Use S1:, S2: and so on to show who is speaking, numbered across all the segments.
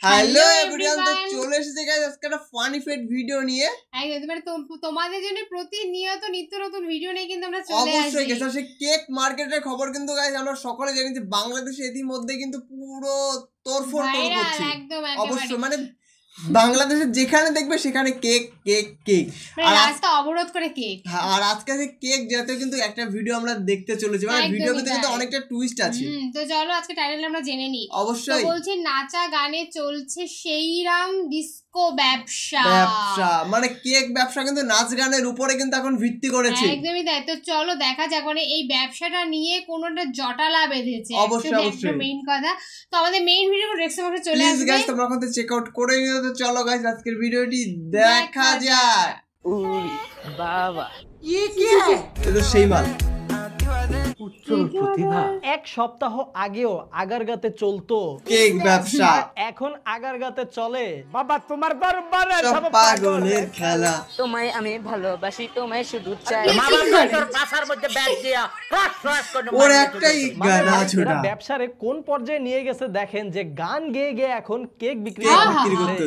S1: Hello everyone, তো চলে এসেছে গাইস আজকে একটা ফানি ফেট ভিডিও নিয়ে।
S2: মানে তোমাদের জন্য প্রতিনিয়ত নিত্য নতুন ভিডিও নিয়ে কিন্তু আমরা চলে আসি।
S1: অবশ্যই গাইস, সেই কেক মার্কেটের খবর কিন্তু গাইস আমরা সকলে জানি যে বাংলাদেশে ইতিমধ্যে কিন্তু পুরো তোড়ফোড় করছে।
S2: একদম
S1: অবশ্যই মানে বাংলাদেশে যেখানে দেখবে সেখানে কেক কেক কেক,
S2: আর রাস্তা অবরোধ করে কেক।
S1: আর আজকে যে কেক জাতীয় কিন্তু একটা ভিডিও আমরা দেখতে চলেছি, মানে ভিডিওর ভিতরে কিন্তু অনেকটা টুইস্ট আছে।
S2: তো চলো আজকে টাইটেল আমরা জেনে নিই।
S1: অবশ্যই
S2: বলছি নাচা গানে চলছে সেইরাম ডিস্কো ব্যবসা।
S1: মানে কেক ব্যবসা কিন্তু নাচ গানের উপরে কিন্তু এখন ভিত্তি করেছে।
S2: একদমই তাই। তো চলো দেখা যাক মানে এই ব্যবসাটা নিয়ে কোনটা জটালা বেঁধেছে।
S1: অবশ্যই
S2: মেইন কথা। তো আমাদের মেইন ভিডিও ডেসক্রিপশনে চলে আসবে,
S1: গাইস তোমরা এখন চেক আউট করে নিও। তো চলো গাইস আজকের ভিডিওটি দেখা যাক।
S3: বাবা
S1: কি है এটা সেই মাল
S3: উজ্জ্বল প্রতিভা। এক সপ্তাহ আগেও আগারগাতে চলতো
S1: কেক ব্যবসা,
S3: এখন আগারগাতে চলে বাবা তোমার দরবারে
S1: সব পাগলের খেলা।
S4: তোমায় আমি ভালোবাসি, তোমায় শুধু চাই।
S3: তোর পাছার মধ্যে ব্যাগ দিয়া রস করে
S1: ওর একটাই গানা ছোড়া।
S3: ব্যবসারে কোন পর্যায়ে নিয়ে গেছে দেখেন, যে গান গেয়ে গেয়ে এখন কেক বিক্রি
S1: করতে।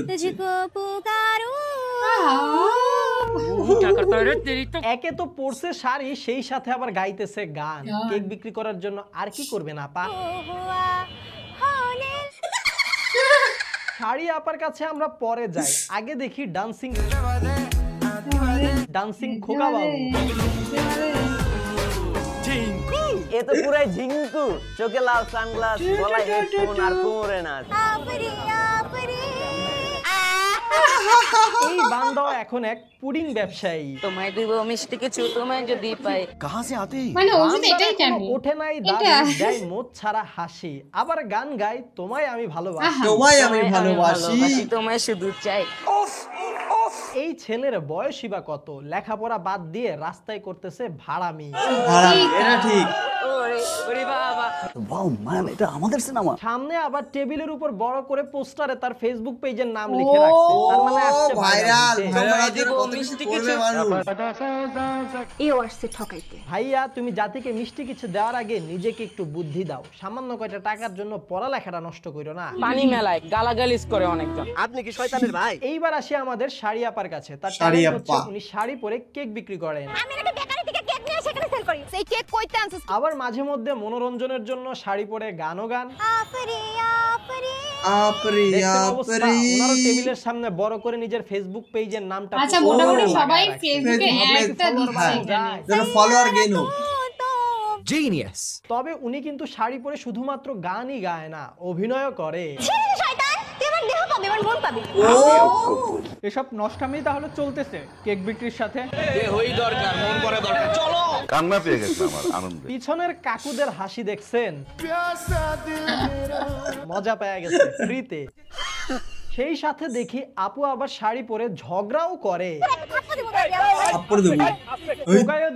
S3: একে তো পরছে শাড়ি, সেই সাথে আবার গাইতেছে গান। কেক বিক্রি করার জন্য আর কি করবেন আপা? শাড়ি আপার কাছে আমরা পরে যাই, আগে দেখি ডান্সিং খোকা বাবু।
S5: এ তো পুরাই ঝিঙ্কু, চোখে লাল সানগ্লাস, গলায় হেডফোন আর কোমরে নাচ।
S3: এই বান্দাও এখন এক পুডিং ব্যবসায়ী।
S4: তোমায় দিব মিষ্টি কিছু, তোমায় যদি পাই।
S5: কাহা সে আতে?
S2: মানে ও যদি এটাই জানে।
S3: ওঠে নাই দাঁড়ি, দেয় মোট ছাড়া হাসি, আবার গান গায় তোমায় আমি ভালোবাসি,
S1: তোমায় আমি ভালোবাসি,
S4: তোমায় শুধু চাই।
S3: এই ছেলের বয়সই বা কত, লেখাপড়া বাদ দিয়ে রাস্তায় করতেছে ভাড়ামি।
S1: এটা ঠিক।
S4: ওরে বাবা,
S5: ওয়াও ম্যান, এটা আমাদের সিনেমা।
S3: সামনে আবার টেবিলের উপর বড় করে পোস্টারে তার ফেসবুক পেজের নাম লিখে রাখছে, তার মানে আসছে
S1: ভাইরাল।
S3: ভাইয়া তুমি জাতিকে মিষ্টি কিছু দেওয়ার আগে নিজেকে একটু বুদ্ধি দাও, সামান্য কয়টা টাকার জন্য পড়ালেখাটা নষ্ট করো না।
S4: পানি মেলায় গালাগালিজ করে অনেকজন।
S5: আপনি কি শয়তানের ভাই?
S3: এইবার আসি আমাদের শাড়ি আপার কাছে। তার উনি শাড়ি পরে কেক বিক্রি করেন। আবার মাঝে মধ্যে মনোরঞ্জনের জন্য শাড়ি পরে গানও গান। টেবিলের সামনে বড় করে নিজের ফেসবুক পেজের নামটা।
S2: আচ্ছা মোটামুটি সবাই ফেসবুকে একটা দিচ্ছে,
S1: ফলোয়ার গেইন হোক।
S5: জিনিয়াস।
S3: তবে উনি কিন্তু শাড়ি পরে শুধুমাত্র গানই গায় না, অভিনয়ও করে।
S6: এসব নষ্টামি তাহলে চলতেছে কেক বিক্রির সাথে।
S7: কান্না পেয়ে গেছে আমার আনন্দে।
S3: পিছনের কাকুদের হাসি দেখছেন, মজা পেয়ে গেছে ফ্রিতে। সেই সাথে দেখি আপু আবার শাড়ি পরে ঝগড়াও করে।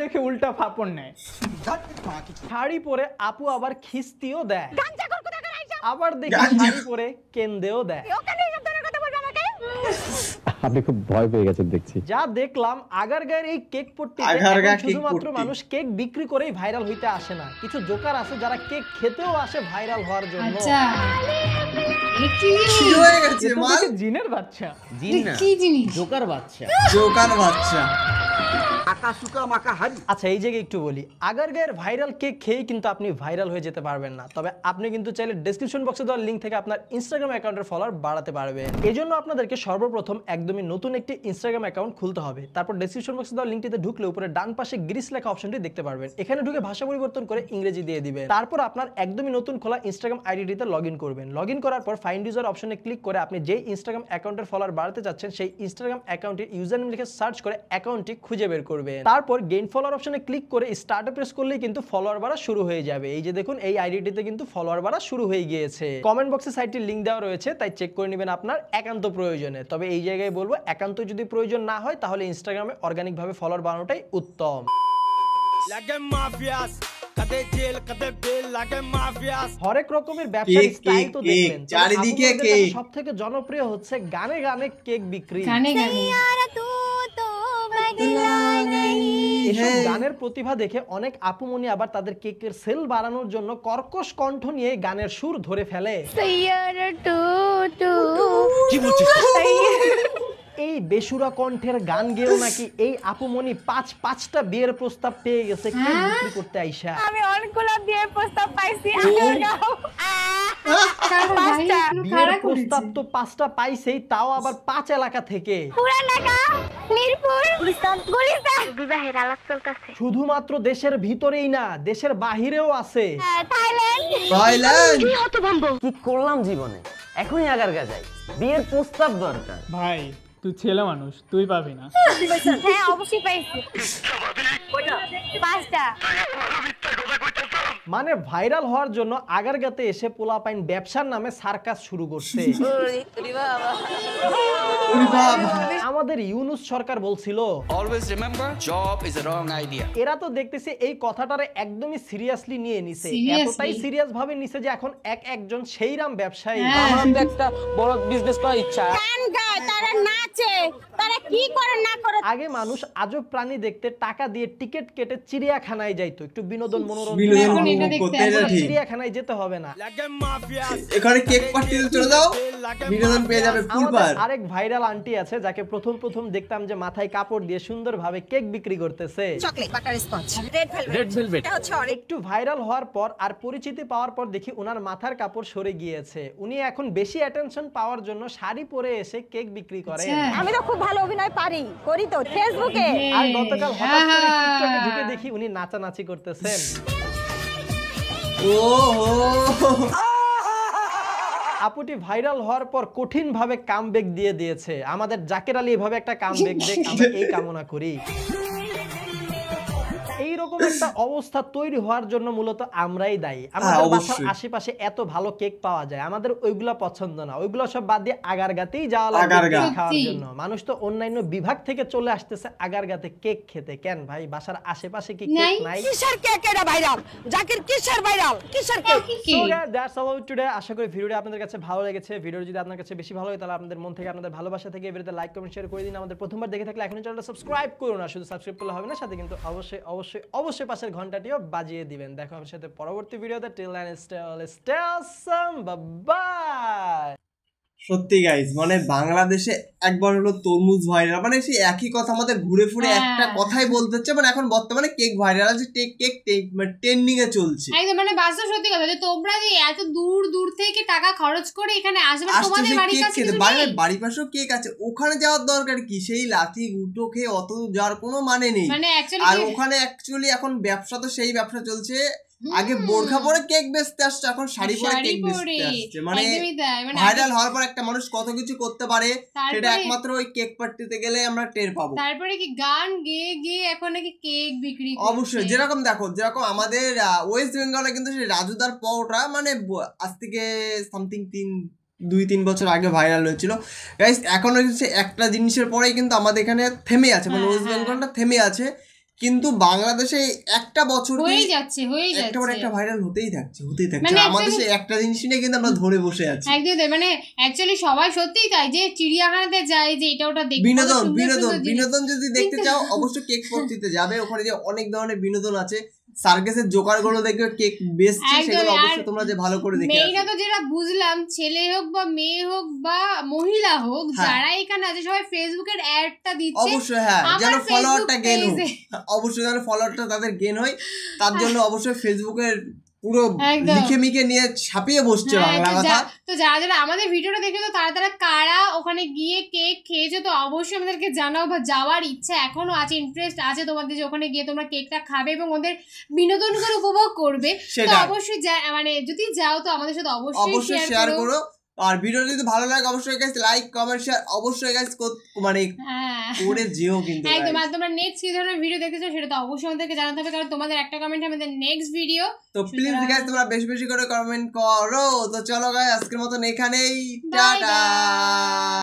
S6: দেখে উল্টা ফাপড় নেয়।
S3: শাড়ি পরে আপু আবার খিস্তিও দেয়, আবার দেখি শাড়ি পরে কেন্দেও দেয়।
S8: আপনি খুব ভয় পেয়ে গেছেন দেখছি।
S3: যা দেখলাম আগারগাঁয়ের এই কেক পট্টিতে শুধুমাত্র মানুষ কেক বিক্রি করেই ভাইরাল হইতে আসে না, কিছু জোকার আছে যারা কেক খেতেও আসে ভাইরাল হওয়ার জন্য।
S6: জিনের বাচ্চা,
S3: জোকার বাচ্চা। আচ্ছা এই জায়গায় একটু বলি, আগারগাঁয়ের ভাইরাল কেক খেয়ে কিন্তু আপনি ভাইরাল হয়ে যেতে পারবেন না, তবে আপনি কিন্তু চাইলে ডেসক্রিপশন বক্সে দেওয়া লিংক থেকে আপনার ইনস্টাগ্রাম অ্যাকাউন্টের ফলোয়ার বাড়াতে পারবেন। এই জন্য আপনাদেরকে সর্বপ্রথম একদমই নতুন একটি ইনস্টাগ্রাম অ্যাকাউন্ট খুলতে হবে। তারপর ডেসক্রিপশন বক্সে দেওয়া লিংকটিতে ঢুকলে উপরে ডান পাশে গ্রিস লেখা অপশনটি দেখতে পারবেন। এখানে ঢুকে ভাষা পরিবর্তন করে ইংরেজি দিয়ে দিবেন। তারপর আপনার একদমই নতুন খোলা ইনস্টাগ্রাম আইডিটিতে লগইন করবেন। লগইন করার পর ফাইন্ড ইউজার অপশনে ক্লিক করে আপনি যে ইনস্টাগ্রাম অ্যাকাউন্টের ফলোয়ার বাড়াতে যাচ্ছেন সেই ইনস্টাগ্রাম অ্যাকাউন্টের ইউজার নেম লিখে সার্চ করে অ্যাকাউন্টটি খুঁজে বের করবেন। তারপর গেইন ফলোয়ার অপশনে ক্লিক করে স্টার্টে প্রেস করলেই কিন্তু ফলোয়ার বাড়া শুরু হয়ে যাবে। এই যে দেখুন এই আইডিটিতে কিন্তু ফলোয়ার বাড়া শুরু হয়ে গিয়েছে। কমেন্ট বক্সে সাইটটির লিংক দেওয়া রয়েছে, তাই চেক করে নেবেন আপনার একান্ত প্রয়োজনে। তবে এই জায়গায় বলবো একান্ত যদি প্রয়োজন না হয় তাহলে ইনস্টাগ্রামে অর্গানিক ভাবে ফলোয়ার বানানোটাই উত্তম। হরেক রকমের ব্যবসার স্টাইল তো দেখলেন, চারিদিকে কেক। সবথেকে জনপ্রিয় হচ্ছে গানে গানে কেক বিক্রি। এসব গানের প্রতিভা দেখে অনেক আপুমনি আবার তাদের কেকের সেল বাড়ানোর জন্য কর্কশ কণ্ঠ নিয়ে গানের সুর ধরে ফেলে। এই বেসুরা কণ্ঠের গান গেয়েও নাকি এই আপুমনি পাঁচটা বিয়ের প্রস্তাব পেয়ে গেছে কেক বিক্রি করতে আইসা।
S9: আমি অনেকগুলো বিয়ের প্রস্তাব পাইছি।
S3: বিয়ের প্রস্তাব তো 5টা পাইছেই, তাও আবার 5 এলাকা থেকে।
S9: বিবাহের আলাপ চলতেছে।
S3: শুধুমাত্র দেশের ভিতরেই না, দেশের বাহিরেও আছে।
S1: থাইল্যান্ড
S5: কি করলাম জীবনে, এখনই আগারগা যাই, বিয়ের প্রস্তাব দরকার।
S6: ভাই তুই ছেলে মানুষ, তুই পাবি না।
S9: হ্যাঁ অবশ্যই পাইছি। 5টা।
S3: মানে ভাইরাল হওয়ার জন্য আগারগাতে এসে পোলাপাইন ব্যবসার নামে সার্কাস শুরু করছে। আমাদের ইউনুস সরকার বলছিল এরা তো দেখতেছি এই কথাটারে একদমই সিরিয়াসলি নিয়ে নিছে, এতটাই সিরিয়াস ভাবে নিছে যে এখন একজন সেইরাম ব্যবসায়ী।
S4: আমার তো একটা বড় বিজনেস করার ইচ্ছা।
S9: গান গায়, তারা নাচে, তারা কি করে না করে।
S3: আগে মানুষ আজব প্রাণী দেখতে টাকা দিয়ে টিকিট কেটে চিড়িয়াখানায় যাইতো, একটু বিনোদন মনোরঞ্জন
S1: করতে।
S3: চিড়িয়াখানায় যেতে হবে না,
S1: এখানে কেক পার্টিতে চলে যাও, বিনোদন পেয়ে যাবে ফুলবার।
S3: আরেক ভাইরাল আন্টি আছে যাকে প্রথম দেখতাম যে মাথায় কাপড় দিয়ে সুন্দরভাবে কেক বিক্রি করতেছে।
S9: Chocolate butter Scotch red velvet.
S3: একটু ভাইরাল হওয়ার পর আর পরিচিতি পাওয়ার পর দেখি উনার মাথার কাপড় সরে গিয়েছে, উনি এখন বেশি অ্যাটেনশন পাওয়ার জন্য শাড়ি পরে এসে কেক বিক্রি করেন।
S9: আমি তো খুব ভালো অভিনয় পারি, করি তো ফেসবুকে।
S3: আর গতকাল হঠাৎ করে টিকটকে ঢুকে দেখি উনি নাচানাচি করতেছেন। আপুটি ভাইরাল হওয়ার পর কঠিন ভাবে কামব্যাক দিয়ে দিয়েছে। আমাদের জাকের আলী এভাবে একটা কামব্যাক দেখ, আমরা এই কামনা করি। এইরকম একটা অবস্থা তৈরি হওয়ার জন্য মূলত আমরাই দায়ী। আমাদের বাসার আশেপাশে এত ভালো কেক পাওয়া যায়, আমাদের ওইগুলা পছন্দ না, ওইগুলা সব বাদ দিয়ে আগারগাতেই যাওয়া লাগে কেক খাওয়ার জন্য। মানুষ তো অন্যান্য বিভাগ থেকে চলে আসতেছে আগারগাতে কেক খেতে। কেন ভাই, বাসার আশেপাশে কি কেক নাই?
S9: কিসের কেক এটা ভাইরাল? জাকির কিসের ভাইরাল? কিসের cake?
S3: So guys, that's all today. আশা করি ভিডিওটি আপনাদের কাছে ভালো লেগেছে। ভিডিও যদি আপনার কাছে বেশি ভালো হয় তাহলে আপনাদের মন থেকে, আপনাদের ভালোবাসা থেকে এই ভিডিওতে লাইক কমেন্ট শেয়ার করে দিন। আমাদের প্রথমবার দেখে থাকলে এখনই চ্যানেলটা সাবস্ক্রাইব করুন, আর শুধু সাবস্ক্রাইব করলে হবে না, সাথে কিন্তু অবশ্যই পাশের ঘন্টাটিও বাজিয়ে দিবেন। দেখো আমার সাথে পরবর্তী ভিডিওতে। টিল দেন স্টে অসম, বাই বাই।
S1: সত্যি গাইস, মানে বাংলাদেশে একবার হলো তরমুজ ভাইরাল, মানে সেই একই কথা আমাদের ঘুরে ফিরে একটা কথাই বলতে হচ্ছে। মানে এখন বর্তমানে কেক ভাইরাল আছে, কেক মানে ট্রেন্ডিং এ চলছে
S2: একদম। মানে বাস্তব সত্যি কথা যে তোমরা যে এত দূর থেকে টাকা খরচ করে এখানে আসবে, তোমাদের বাড়ির কাছে
S1: বাড়ির পাশেও কেক আছে, ওখানে যাওয়ার দরকার কি? সেই লাথি গুটো খেয়ে অত যাওয়ার কোনো মানে নেই।
S2: মানে
S1: আর ওখানে অ্যাকচুয়ালি এখন ব্যবসা তো সেই ব্যবসা চলছে। আগে বোরখা পরে কেক বেচতে আসছে, এখন শাড়ি পরে কেক বেচতে আসছে। মানে ভাইরাল হওয়ার পর একটা মানুষ কত কিছু করতে পারে সেটা একমাত্র ওই কেক পার্টিতে গেলে আমরা টের পাবো।
S2: তারপরে কি গান গেয়ে এখন নাকি কেক বিক্রি করছে।
S1: অবশ্যই, যেরকম আমাদের ওয়েস্ট বেঙ্গলে কিন্তু সেই রাজুদার পাওটা মানে আজ থেকে সামথিং 2-3 বছর আগে ভাইরাল হয়েছিল গাইস। এখন হচ্ছে একটা জিনিসের পরেই কিন্তু আমাদের এখানে থেমে আছে, মানে ওয়েস্ট বেঙ্গলটা থেমে আছে, কিন্তু বাংলাদেশে একটা বছর
S2: হয়ে যাচ্ছে
S1: একটা পর একটা ভাইরাল হতেই থাকছে। আমাদের সেই একটা জিনিস নিয়ে কিন্তু আমরা ধরে বসে আছি।
S2: একদম, মানে অ্যাকচুয়ালি সবাই সত্যিই তাই যে চিড়িয়াখানাতে যায় যে এটা ওটা দেখতে,
S1: বিনোদন যদি দেখতে চাও অবশ্যই কেক পট্টিতে যাবে। ওখানে যে অনেক ধরনের বিনোদন আছে, সার্কাসের জোকারগুলো দেখবে কেক বেচছে, সেগুলো অবশ্যই তোমরা যে ভালো করে দেখে আসো।
S2: মেয়েরা তো যেটা বুঝলাম, ছেলে হোক বা মেয়ে হোক বা মহিলা হোক, যারা এখানে আছে সবাই ফেসবুকের অ্যাডটা দিচ্ছে।
S1: অবশ্যই হ্যাঁ, যেন ফলোয়ারটা গেন হোক, অবশ্যই যেন ফলোয়ারটা তাদের গেন হয়, তার জন্য অবশ্যই ফেসবুকের পুরো লিখে মিখে নিয়ে ছাপিয়ে বসছে বাংলা কথা।
S2: তো যারা আমাদের ভিডিওটা দেখে তো তারা কারা ওখানে গিয়ে কেক খেয়েছে, তো অবশ্যই আমাদেরকে জানাও, বা যাওয়ার ইচ্ছা এখনো আছে, ইন্টারেস্ট আছে তোমাদের যে ওখানে গিয়ে তোমরা কেকটা খাবে এবং ওদের বিনোদন করে উপভোগ করবে। তো অবশ্যই মানে যদি যাও তো আমাদের সাথে অবশ্যই শেয়ার করো।
S1: আর ভিডিও যদি ভালো লাগে অবশ্যই গাইস লাইক কমেন্ট শেয়ার অবশ্যই গাইস মানে করে যেও কিন্তু
S2: একদম। আর তোমরা নেক্সট কি ধরনের ভিডিও দেখতে চাও সেটা তো অবশ্যই আমাদেরকে জানাতে হবে, কারণ তোমাদের একটা কমেন্ট আমাদের নেক্সট ভিডিও।
S1: তো প্লিজ গাইস তোমরা বেশি করে কমেন্ট করো। তো চলো গাইস আজকের মতন এখানেই, টাটা।